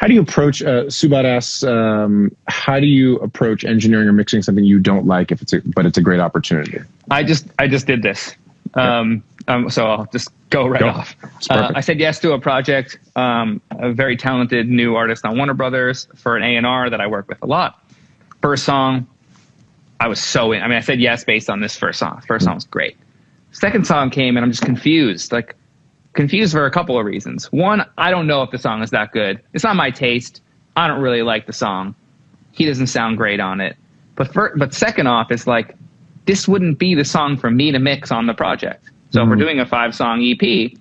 How do you approach, Subat asks, how do you approach engineering or mixing something you don't like but it's a great opportunity? I just did this. So I'll just go right off. I said yes to a project, a very talented new artist on Warner Brothers for an A&R that I work with a lot. First song, I was so in. I mean, I said yes based on this first song. First song was great. Second song came and I'm just confused. Like, confused for a couple of reasons. One, I don't know if the song is that good. It's not my taste. I don't really like the song. He doesn't sound great on it. But second off, it's like, this wouldn't be the song for me to mix on the project. So if we're doing a 5-song EP,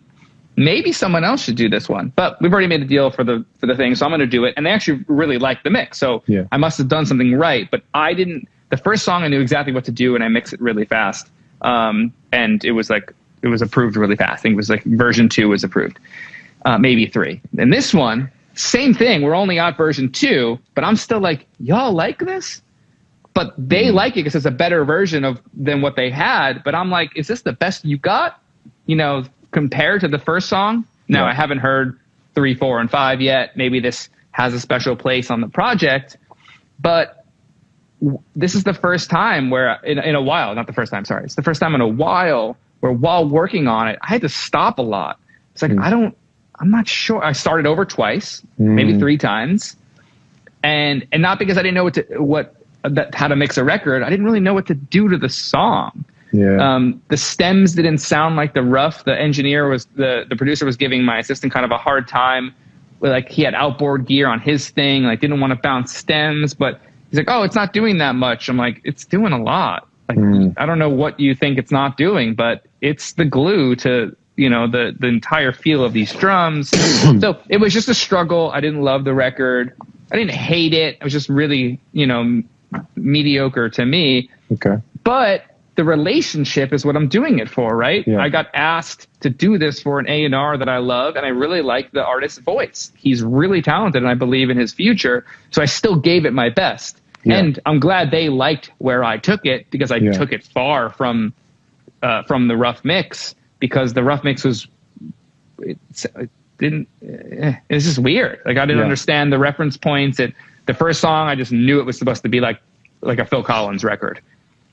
maybe someone else should do this one. But we've already made a deal for the thing, so I'm going to do it. And they actually really like the mix. So I must have done something right. But I didn't. The first song, I knew exactly what to do, and I mixed it really fast. And it was approved really fast. I think it was like version 2 was approved, maybe 3. And this one, same thing. We're only on version 2, but I'm still like, y'all like this? But they like it because it's a better version than what they had. But I'm like, is this the best you got? You know, compared to the first song? Now, I haven't heard 3, 4, and 5 yet. Maybe this has a special place on the project. But this is the first time where, in a while, not the first time, sorry. It's the first time in a while where while working on it, I had to stop a lot. It's like, I'm not sure. I started over twice, maybe 3 times. And not because I didn't know how to mix a record. I didn't really know what to do to the song. The stems didn't sound like the rough. The engineer the producer was giving my assistant kind of a hard time. Like, he had outboard gear on his thing, like didn't want to bounce stems, but he's like, oh, it's not doing that much. I'm like, it's doing a lot. Like, I don't know what you think it's not doing, but it's the glue to, you know, the entire feel of these drums. So it was just a struggle. I didn't love the record. I didn't hate it. It was just really, you know, mediocre to me. Okay. But the relationship is what I'm doing it for, right? I got asked to do this for an A&R that I love, and I really like the artist's voice. He's really talented, and I believe in his future. So I still gave it my best. And I'm glad they liked where I took it, because I took it far from the rough mix, because the rough mix was, it's just weird. Like, I didn't understand the reference points. The first song, I just knew it was supposed to be like a Phil Collins record.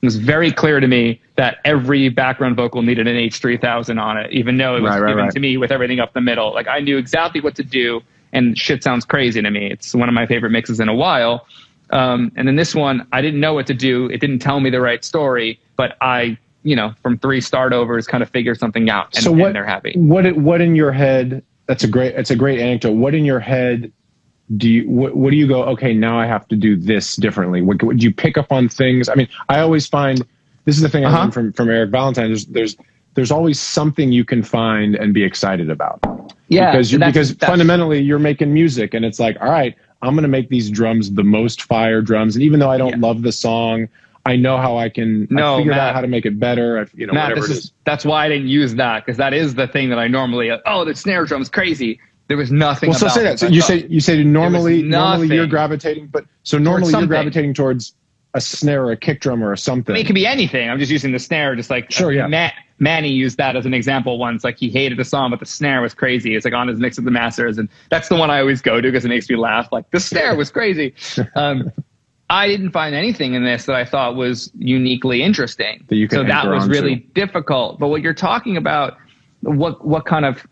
It was very clear to me that every background vocal needed an H3000 on it, even though it was given to me with everything up the middle. Like, I knew exactly what to do, and shit sounds crazy to me. It's one of my favorite mixes in a while. And then this one, I didn't know what to do. It didn't tell me the right story, but I, you know, from 3 start overs, kind of figured something out, and they're happy. What in your head? It's a great anecdote. What in your head do you go, okay, now I have to do this differently? Would you pick up on things? I mean, I always find, this is the thing I learned from Eric Valentine, there's always something you can find and be excited about. Because fundamentally you're making music, and it's like, all right, I'm going to make these drums the most fire drums. And even though I don't love the song, I know how I figured out how to make it better. Matt, that's why I didn't use that, because that is the thing that I normally, the snare drum's crazy. There was nothing. Well, so say that. So you say normally you're gravitating, you're gravitating towards a snare or a kick drum or something. I mean, it could be anything. I'm just using the snare, just like Manny used that as an example once. Like, he hated a song, but the snare was crazy. It's like on his mix of the masters, and that's the one I always go to because it makes me laugh. Like, the snare was crazy. I didn't find anything in this that I thought was uniquely interesting. So that was really difficult. But what you're talking about, what kind of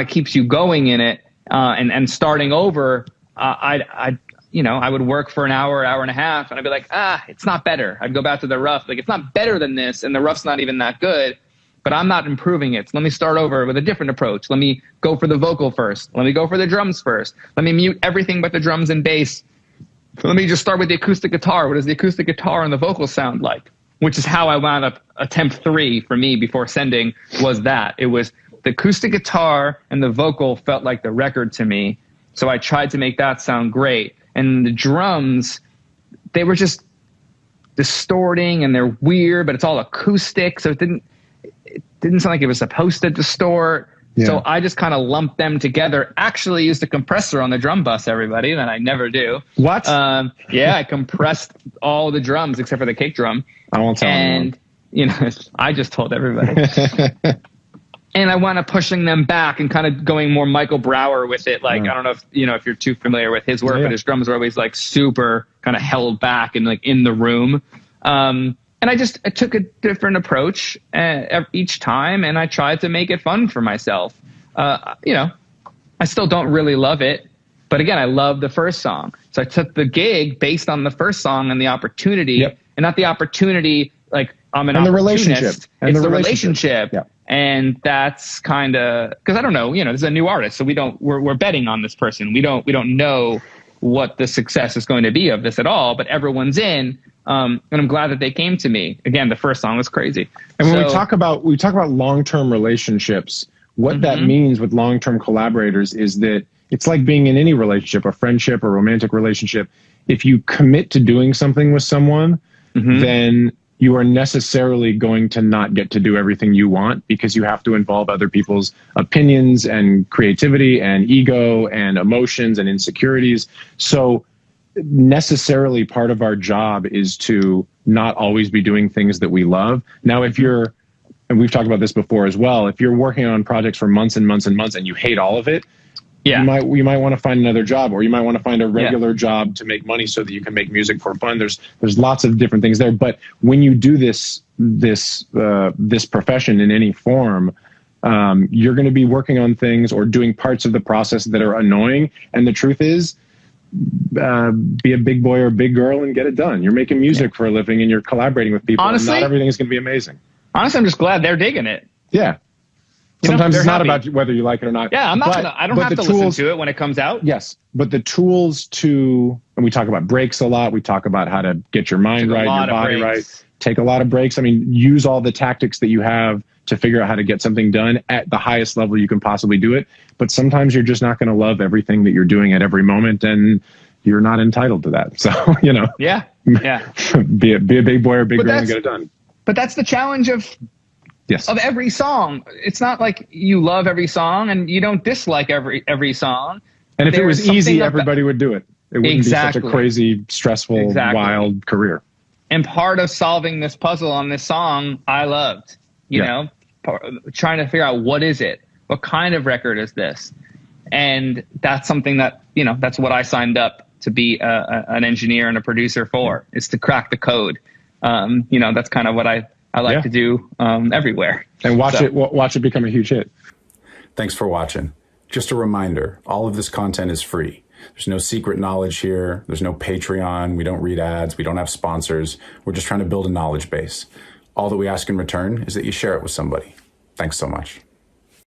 keeps you going in it, and starting over, I would work for an hour and a half, and I'd be like, it's not better. I'd go back to the rough. Like, it's not better than this, and the rough's not even that good, but I'm not improving it. So let me start over with a different approach. Let me go for the vocal first. Let me go for the drums first. Let me mute everything but the drums and bass. Let me just start with the acoustic guitar. What does the acoustic guitar and the vocals sound like? Which is how I wound up attempt 3 for me before sending, was that. It was the acoustic guitar and the vocal felt like the record to me. So I tried to make that sound great. And the drums, they were just distorting, and they're weird, but it's all acoustic. So it didn't sound like it was supposed to distort. Yeah. So I just kind of lumped them together. Actually used a compressor on the drum bus, everybody, that I never do. What? I compressed all the drums except for the kick drum. I won't tell anyone. And, I just told everybody. and I wound up pushing them back and kind of going more Michael Brower with it. Like, I don't know if, if you're too familiar with his work, but his drums are always like super kind of held back and like in the room. And I took a different approach each time, and I tried to make it fun for myself. I still don't really love it, but again, I love the first song. So I took the gig based on the first song and the opportunity, and not the opportunity like I'm an opportunist. It's the relationship. Yeah. And that's kind of, because I don't know, this is a new artist, so we're betting on this person. We don't know what the success is going to be of this at all, but everyone's in. And I'm glad that they came to me. Again, the first song was crazy. And when we talk about long-term relationships, what that means with long-term collaborators is that it's like being in any relationship, a friendship, a romantic relationship. If you commit to doing something with someone, then you are necessarily going to not get to do everything you want, because you have to involve other people's opinions and creativity and ego and emotions and insecurities. So necessarily part of our job is to not always be doing things that we love. Now, if you're, and we've talked about this before as well, if you're working on projects for months and months and months and you hate all of it, you might want to find another job, or you might want to find a regular job to make money so that you can make music for fun. There's lots of different things there. But when you do this profession in any form, you're going to be working on things or doing parts of the process that are annoying. And the truth is, be a big boy or a big girl and get it done. You're making music for a living and you're collaborating with people. Honestly, and not everything is going to be amazing. Honestly, I'm just glad they're digging it. Yeah. Sometimes it's not about whether you like it or not. Yeah, I don't have to listen to it when it comes out. Yes, but the tools and we talk about breaks a lot. We talk about how to get your mind right, your body right. Take a lot of breaks. I mean, use all the tactics that you have to figure out how to get something done at the highest level you can possibly do it. But sometimes you're just not going to love everything that you're doing at every moment, and you're not entitled to that. So, be a big boy or big girl and get it done. But that's the challenge of every song. It's not like you love every song and you don't dislike every song. And if it was easy, everybody would do it. It wouldn't be such a crazy, stressful, wild career. And part of solving this puzzle on this song, I loved, trying to figure out what is it? What kind of record is this? And that's something that, that's what I signed up to be an engineer and a producer for, is to crack the code. That's kind of what I like to do everywhere. And watch it become a huge hit. Thanks for watching. Just a reminder, all of this content is free. There's no secret knowledge here. There's no Patreon. We don't read ads. We don't have sponsors. We're just trying to build a knowledge base. All that we ask in return is that you share it with somebody. Thanks so much.